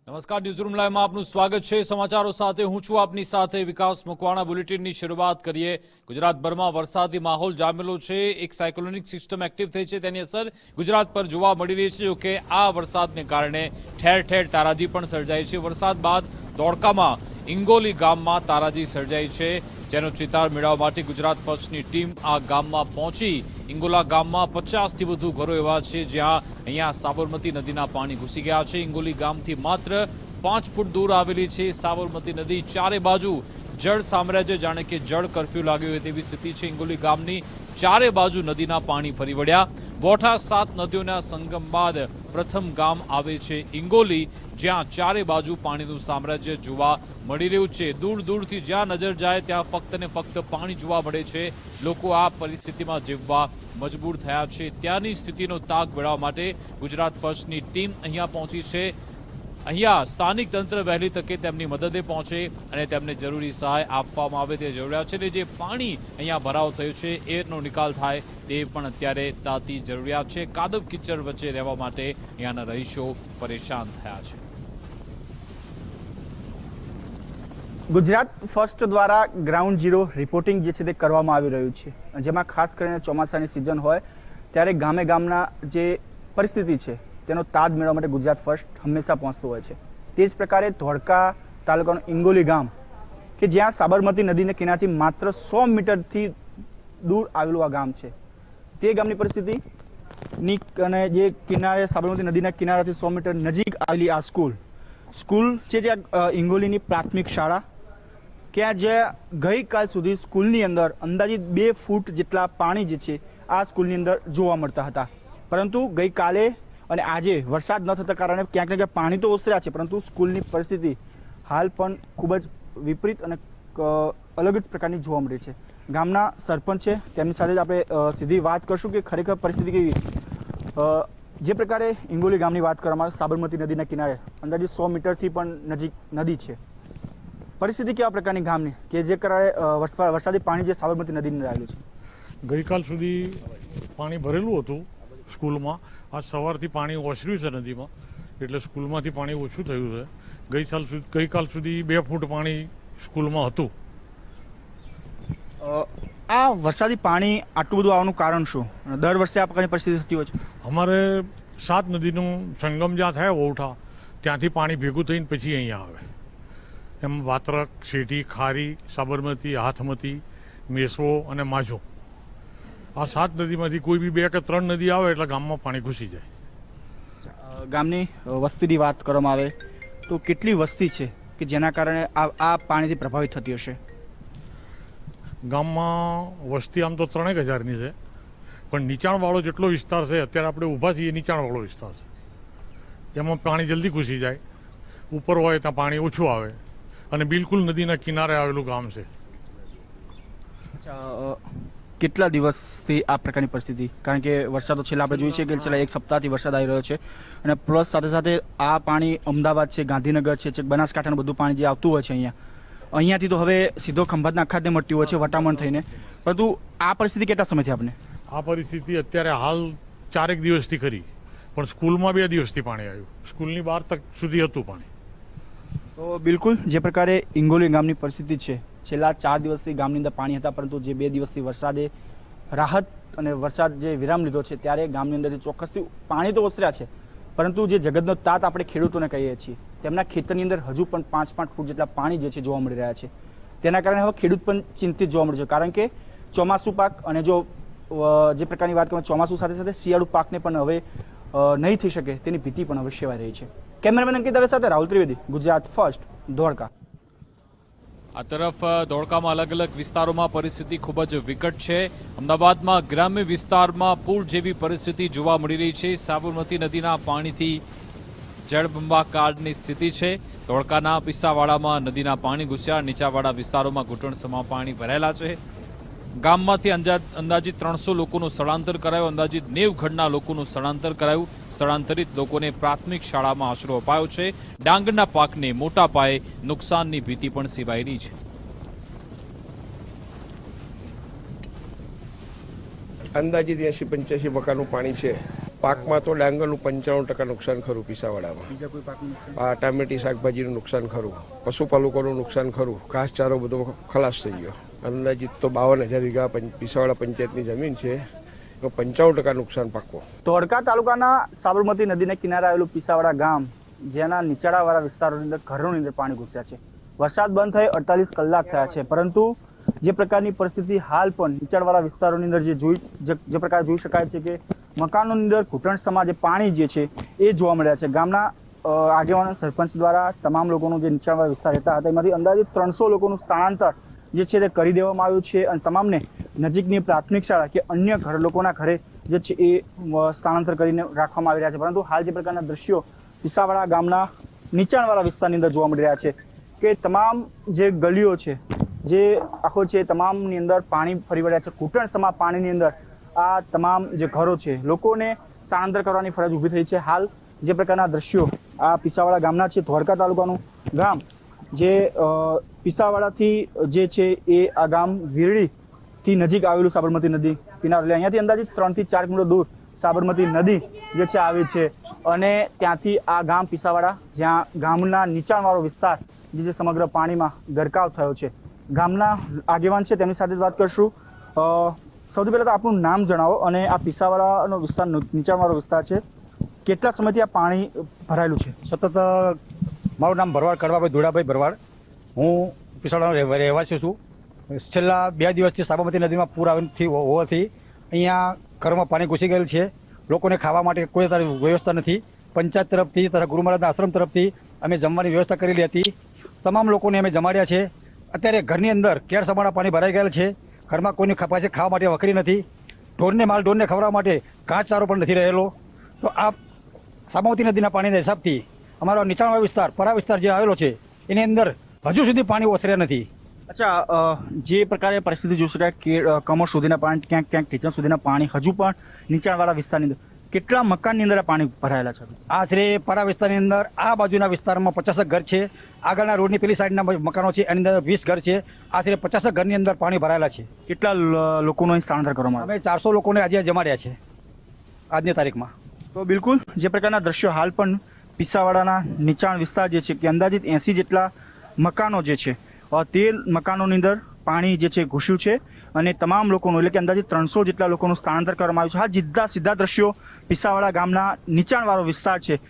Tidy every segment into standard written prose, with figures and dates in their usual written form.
નમસ્કાર, ન્યૂઝરૂમ લાઈવમાં આપનું સ્વાગત છે। સમાચારો સાથે હું છું આપની સાથે વિકાસ મકવાણા। બુલેટિનની શરૂઆત કરીએ। ગુજરાતભરમાં વરસાદી માહોલ જામેલો છે। એક સાયક્લોનિક સિસ્ટમ એક્ટિવ થઈ છે, તેની અસર ગુજરાત પર જોવા મળી રહી છે। જો કે આ વરસાદને કારણે ઠેર ઠેર તારાજી પણ સર્જાઈ છે। વરસાદ બાદ ધોળકામાં ઇંગોલી ગામમાં તારાજી સર્જાઈ છે, જેનો ચિતાર મેળવવા માટે ગુજરાત ફર્સ્ટની ટીમ આ ગામમાં પહોંચી। ઇંગોલા ગામમાં 50થી વધુ ઘરો એવા છે જ્યાં અહીંયા સાબરમતી નદીના પાણી ઘૂસી ગયા છે। ઇંગોલી ગામથી માત્ર 5 ફૂટ દૂર આવેલી છે સાબરમતી નદી। ચારે બાજુ જળ સામ્રાજ્ય, જાણે કે જળ કર્ફ્યુ લાગ્યો હોય તેવી સ્થિતિ છે। ઇંગોલી ગામની ચારે બાજુ નદીના પાણી ફરી વળ્યા। બોઠા 7 નદીઓના સંગમ બાદ પ્રથમ ગામ આવે છે ઇંગોલી, જ્યાં ચારે બાજુ પાણીનું સામ્રાજ્ય જોવા મળી રહ્યું છે। દૂર દૂરથી જ્યાં નજર જાય ત્યાં ફક્ત ને ફક્ત પાણી જોવા મળે છે। લોકો આ પરિસ્થિતિમાં જીવવા મજબૂર થયા છે। ત્યાંની સ્થિતિનો તાગ મેળવવા માટે ગુજરાત ફર્સ્ટની ટીમ અહીંયા પહોંચી છે। અહીંયા સ્થાનિક તંત્ર વહેલી તકે તેમની મદદે પહોંચે અને તેમને જરૂરી સહાય આપવામાં આવે તે જરૂરિયાત છે। અને જે પાણી અહીંયા ભરાવ થયો છે એનો નિકાલ થાય તે પણ અત્યારે તાતી જરૂરિયાત છે। કાદવ કિચડ વચ્ચે રહેવા માટે અહીંયાના રહીશો પરેશાન થયા છે। ગુજરાત ફર્સ્ટ દ્વારા ગ્રાઉન્ડ ઝીરો રિપોર્ટિંગ જે છે તે કરવામાં આવી રહ્યું છે, જેમાં ખાસ કરીને ચોમાસાની સિઝન હોય ત્યારે ગામે ગામના જે પરિસ્થિતિ છે તેનો તાજ મેળવવા માટે ગુજરાત ફર્સ્ટ હંમેશા પહોંચતું હોય છે। તે જ પ્રકારે ધોળકા તાલુકાનું ઇંગોલી ગામ કે જ્યાં સાબરમતી નદીના કિનારાથી માત્ર 100 મીટરથી દૂર આવેલું આ ગામ છે, તે ગામની પરિસ્થિતિની અને જે કિનારે સાબરમતી નદીના કિનારાથી 100 મીટર નજીક આવેલી આ સ્કૂલ છે, જે ઇંગોલીની પ્રાથમિક શાળા કે જે ગઈકાલ સુધી સ્કૂલની અંદર અંદાજિત 2 ફૂટ જેટલા પાણી જે છે આ સ્કૂલની અંદર જોવા મળતા હતા। પરંતુ ગઈકાલે અને આજે વરસાદ ન થતા કારણે ક્યાંક ને ક્યાંક પાણી તો ઓસર્યા છે, પરંતુ સ્કૂલની પરિસ્થિતિ હાલ પણ ખૂબ જ વિપરીત અને અલગ જ પ્રકારની જોવા મળી છે। ગામના સરપંચ છે, તેમની સાથે જ આપણે સીધી વાત કરશું કે ખરેખર પરિસ્થિતિ કેવી। જે પ્રકારે ઇંગોલી ગામની વાત કરવામાં આવે, સાબરમતી નદીના કિનારે અંદાજે 100 મીટરથી પણ નજીક નદી છે। પરિસ્થિતિ કેવા પ્રકારની ગામની કે જે કારણે વરસાદી પાણી જે સાબરમતી નદીની અંદર આવેલું છે? ગઈકાલ સુધી પાણી ભરેલું હતું સ્કૂલમાં। આજ સવારથી પાણી ઓસર્યું છે નદીમાં, એટલે સ્કૂલમાંથી પાણી ઓછું થયું છે। ગઈકાલ સુધી 2 ફૂટ પાણી સ્કૂલમાં હતું। આ વરસાદી પાણી આટલું બધું આવવાનું કારણ શું? દર વર્ષે આ પ્રકારની પરિસ્થિતિ થતી હોય છે? અમારે 7 નદીનું સંગમ જ્યાં થાય ઓવઠા, ત્યાંથી પાણી ભેગું થઈને પછી અહીંયા આવે। એમ વાત્રક, શેઠી, ખારી, સાબરમતી, હાથમતી, મેસવો અને માઝો, આ 7 નદીમાંથી કોઈ બી 2 કે 3 નદી આવે એટલે ગામમાં પાણી ઘૂસી જાય। ગામની વસ્તીની વાત કરવામાં આવે તો કેટલી વસ્તી છે કે જેના કારણે આ પાણીથી પ્રભાવિત થતી હશે? ગામમાં વસ્તી આમ તો 3000ની છે, પણ નીચાણવાળો જેટલો વિસ્તાર છે, અત્યારે આપણે ઊભા છીએ નીચાણવાળો વિસ્તાર છે, એમાં પાણી જલ્દી ઘૂસી જાય। ઉપર હોય ત્યાં પાણી ઓછું આવે અને બિલકુલ નદીના કિનારે આવેલું ગામ છે। કેટલા દિવસથી આ પ્રકારની પરિસ્થિતિ? કારણ કે વરસાદ છેલ્લા આપણે જોઈએ છીએ કે છેલ્લા 1 સપ્તાહથી વરસાદ આવી રહ્યો છે, અને પ્લસ સાથે સાથે આ પાણી અમદાવાદ છે, ગાંધીનગર છે, બનાસકાંઠાનું બધું પાણી જે આવતું હોય છે અહીંયાથી તો હવે સીધો ખંભાતના અખાતને મળતી હોય છે વટામણ થઈને, પરંતુ આ પરિસ્થિતિ કેટલા સમયથી આપણે? આ પરિસ્થિતિ અત્યારે હાલ 4 દિવસથી ખરી, પણ સ્કૂલમાં 2 દિવસથી પાણી આવ્યું। સ્કૂલની બહાર તક સુધી હતું પાણી। તો બિલકુલ જે પ્રકારે ઇંગોલી ગામની પરિસ્થિતિ છે, છેલ્લા 4 દિવસથી ગામની અંદર પાણી હતા, પરંતુ જે 2 દિવસથી વરસાદે રાહત અને વરસાદ જે વિરામ લીધો છે ત્યારે ગામની અંદર ચોક્કસથી પાણી તો ઓસર્યા છે, પરંતુ જે જગતનો તાત આપણે ખેડૂતોને કહીએ છીએ, તેમના ખેતરની અંદર હજુ પણ 5 ફૂટ જેટલા પાણી જે છે જોવા મળી રહ્યા છે। તેના કારણે હવે ખેડૂત પણ ચિંતિત જોવા મળે છે, કારણ કે ચોમાસું પાક અને જો જે પ્રકારની વાત કરીએ ચોમાસું સાથે સાથે શિયાળુ પાકને પણ હવે નહીં થઈ શકે તેની ભીતિ પણ હવે સેવાઈ રહી છે। કેમેરામેન અંકિત દવે સાથે રાહુલ ત્રિવેદી, ગુજરાત ફર્સ્ટ, ધોળકા। આ તરફ ધોળકામાં અલગ અલગ વિસ્તારોમાં પરિસ્થિતિ ખૂબ જ વિકટ છે। અમદાવાદમાં ગ્રામ્ય વિસ્તારમાં પૂર જેવી પરિસ્થિતિ જોવા મળી રહી છે। સાબરમતી નદીના પાણીથી જળબંબાકારની સ્થિતિ છે। ધોળકાના પિસાવાડામાં નદીના પાણી ઘૂસ્યા, નીચાવાળા વિસ્તારોમાં ઘૂંટણસમાં પાણી ભરાયેલા છે। ગામમાંથી અંદાજિત 300 લોકોનું સ્થળાંતર કરાયું, અંદાજિત 90 ઘરના લોકોનું સ્થળાંતર કરાયું। સ્થળાંતરિત લોકોને પ્રાથમિક શાળામાં આશરો અપાયો છે। ડાંગરના પાકને મોટા પાયે નુકસાનની ભીતિ પણ સેવાયેલી છે। અંદાજિત 80-85 મકાનનું પાણી છે, પાકમાં તો ડાંગરનું 95% નુકસાન ખરું પીસાવાડામાં. બીજા કોઈ પાકનું નુકસાન? આ ટામેટી શાકભાજીનું નુકસાન ખરું, પશુપાલકોનું નુકસાન ખરું, ઘાસચારો બધો ખલાસ થઈ ગયો. અંદાજિત તો 52,000 વીઘા પીસાવાડા પંચાયતની જમીન છે, તો 95% નુકસાન પાક્કો. ધોળકા તાલુકાના સાબરમતી નદીને કિનારે આવેલું પીસાવાડા ગામ, જેના નીચાણવાળા વિસ્તારોની અંદર ઘરોની અંદર પાણી ઘૂસ્યા છે. વરસાદ બંધ થઈ 48 કલાક થયા છે, પરંતુ જે પ્રકારની પરિસ્થિતિ હાલ પણ નીચાણવાળા વિસ્તારોની અંદર જે પ્રકારે જોઈ શકાય છે કે મકાનોની અંદર ઘૂંટણસમા જે પાણી જે છે એ જોવા મળ્યા છે. ગામના આગેવાનો સરપંચ દ્વારા તમામ લોકોનું જે નીચાણવાળા વિસ્તાર રહેતા હતા એમાંથી અંદાજિત 300 લોકોનું સ્થળાંતર જે છે તે કરી દેવામાં આવ્યું છે અને તમામને નજીકની પ્રાથમિક શાળા કે અન્ય લોકોના ઘરે જે છે એ સ્થળાંતર કરીને રાખવામાં આવી રહ્યા છે. પરંતુ હાલ જે પ્રકારના દ્રશ્યો પીસાવાડા ગામના નીચાણવાળા વિસ્તારની અંદર જોવા મળી રહ્યા છે કે તમામ જે ગલીઓ છે, જે આખો છે, તમામની અંદર પાણી ફરી વળ્યા છે. ઘૂંટણસમા પાણીની અંદર આ તમામ જે ઘરો છે, લોકોને સ્થળાંતર કરવાની ફરજ ઊભી થઈ છે. હાલ જે પ્રકારના દ્રશ્યો આ પીસાવાડા ગામના છે, ધોળકા તાલુકાનું ગામ, જે પીસાવાડાથી જે છે એ આ ગામ વીરડીથી નજીક આવેલું સાબરમતી નદી કિનારે, અહીંયાથી અંદાજિત 3 થી 4 કિલોમીટર દૂર સાબરમતી નદી જે છે આવી છે અને ત્યાંથી આ ગામ પીસાવાડા, જ્યાં ગામના નીચાણવાળો વિસ્તાર જે સમગ્ર પાણીમાં ગરકાવ થયો છે. ગામના આગેવાન છે, તેમની સાથે જ વાત કરશું. સૌથી પહેલાં તો આપનું નામ જણાવો અને આ પીસાવાડાનો વિસ્તાર નીચાણવાળો વિસ્તાર છે, કેટલા સમયથી આ પાણી ભરાયેલું છે? સતત મારું નામ ભરવાડ કડવાભાઈ ધોળાભાઈ ભરવાડ. હું પીસાવાડાનો રહેવાસી છું. છેલ્લા 2 દિવસથી સાબરમતી નદીમાં પૂર હોવાથી અહીંયા ઘરમાં પાણી ઘૂસી ગયેલ છે. લોકોને ખાવા માટે કોઈ વ્યવસ્થા નથી. પંચાયત તરફથી તથા ગુરુ મહારાજના આશ્રમ તરફથી અમે જમવાની વ્યવસ્થા કરેલી હતી. તમામ લોકોને અમે જમાડ્યા છે. અત્યારે ઘરની અંદર કેળ સમાણા પાણી ભરાઈ ગયેલ છે. ઘરમાં કોઈની પાસે ખાવા માટે વખરી નથી. ઢોરને ખવડાવવા માટે ઘાસચારો પણ નથી રહેલો. તો આ સાબરમતી નદીના પાણીના હિસાબથી અમારો નીચાણવાળો વિસ્તાર, પરા વિસ્તાર જે આવેલો છે, એની અંદર હજુ સુધી પાણી ઓસર્યા નથી. અચ્છા, જે પ્રકારે પરિસ્થિતિ જોઈ શકાય કે કમર સુધીના પાણી, ક્યાંક ક્યાંક ટીચર સુધીના પાણી હજુ પણ નીચાણવાળા વિસ્તારની અંદર, કેટલા મકાનની અંદર પાણી ભરાયેલા છે? આશરે પરા વિસ્તારની અંદર આ બાજુના વિસ્તારમાં 50 ઘર છે. આગળના રોડની પેલી સાઈડના મકાનો છે, એની અંદર 20 ઘર છે. આશરે 50 ઘરની અંદર પાણી ભરાયેલા છે. કેટલા લોકોનું સ્થળાંતર કરવામાં અમે 400 લોકોને આજે જમાડ્યા છે આજની તારીખમાં. તો બિલકુલ જે પ્રકારના દ્રશ્યો હાલ પણ પીસાવાડાના નીચાણ વિસ્તાર જે છે કે અંદાજિત 80 જેટલા મકાનો જે છે તે મકાનોની અંદર પાણી જે છે ઘૂસ્યું છે અને તમામ લોકોનું, એટલે કે અંદાજિત 300 જેટલા લોકોનું સ્થળાંતર કરવામાં આવ્યું છે. હા, સીધા દ્રશ્યો પીસાવાડા ગામના નીચાણવાળો વિસ્તાર છે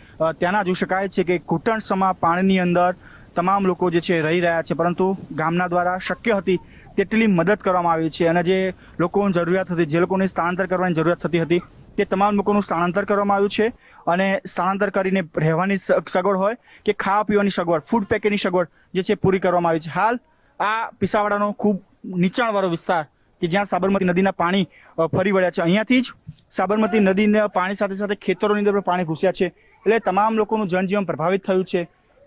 ત્યાંના જોઈ શકાય છે કે ઘૂંટણસમા પાણીની અંદર તમામ લોકો જે છે રહી રહ્યા છે, પરંતુ ગામના દ્વારા શક્ય હતી તેટલી મદદ કરવામાં આવી છે અને જે લોકોની જરૂરિયાત હતી, જે લોકોને સ્થળાંતર કરવાની જરૂરિયાત થતી હતી, તે તમામ લોકોનું સ્થળાંતર કરવામાં આવ્યું છે અને સ્થળાંતર કરીને રહેવાની સગવડ હોય કે ખાવા પીવાની સગવડ, ફૂડ પેકેટની સગવડ જે છે પૂરી કરવામાં આવી છે. હાલ આ પીસાવાડાનો ખૂબ નીચાણવાળો વિસ્તાર કે જ્યાં સાબરમતી નદીના પાણી ફરી વળ્યા છે, અહીંયાથી જ સાબરમતી નદીના પાણી સાથે સાથે ખેતરોની અંદર પણ પાણી ઘૂસ્યા છે, એટલે તમામ લોકોનું જનજીવન પ્રભાવિત થયું છે.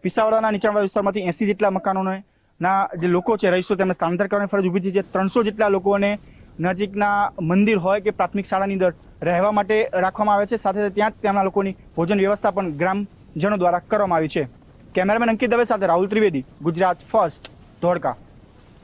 પીસાવાડાના નીચાણવાળા વિસ્તારમાંથી 80 જેટલા મકાનોના જે લોકો છે, રહીશો, તેમને સ્થળાંતર કરવાની ફરજ ઊભી થઈ છે. 300 જેટલા લોકોને નજીકના મંદિર હોય કે પ્રાથમિક શાળાની અંદર રહેવા માટે રાખવામાં આવે છે. સાથે ત્યાં જ તેમના લોકોની ભોજન વ્યવસ્થા પણ ગ્રામજનો દ્વારા કરવામાં આવી છે. કેમેરામેન અંકિત દવે સાથે રાહુલ ત્રિવેદી, ગુજરાત ફર્સ્ટ, ધોળકા.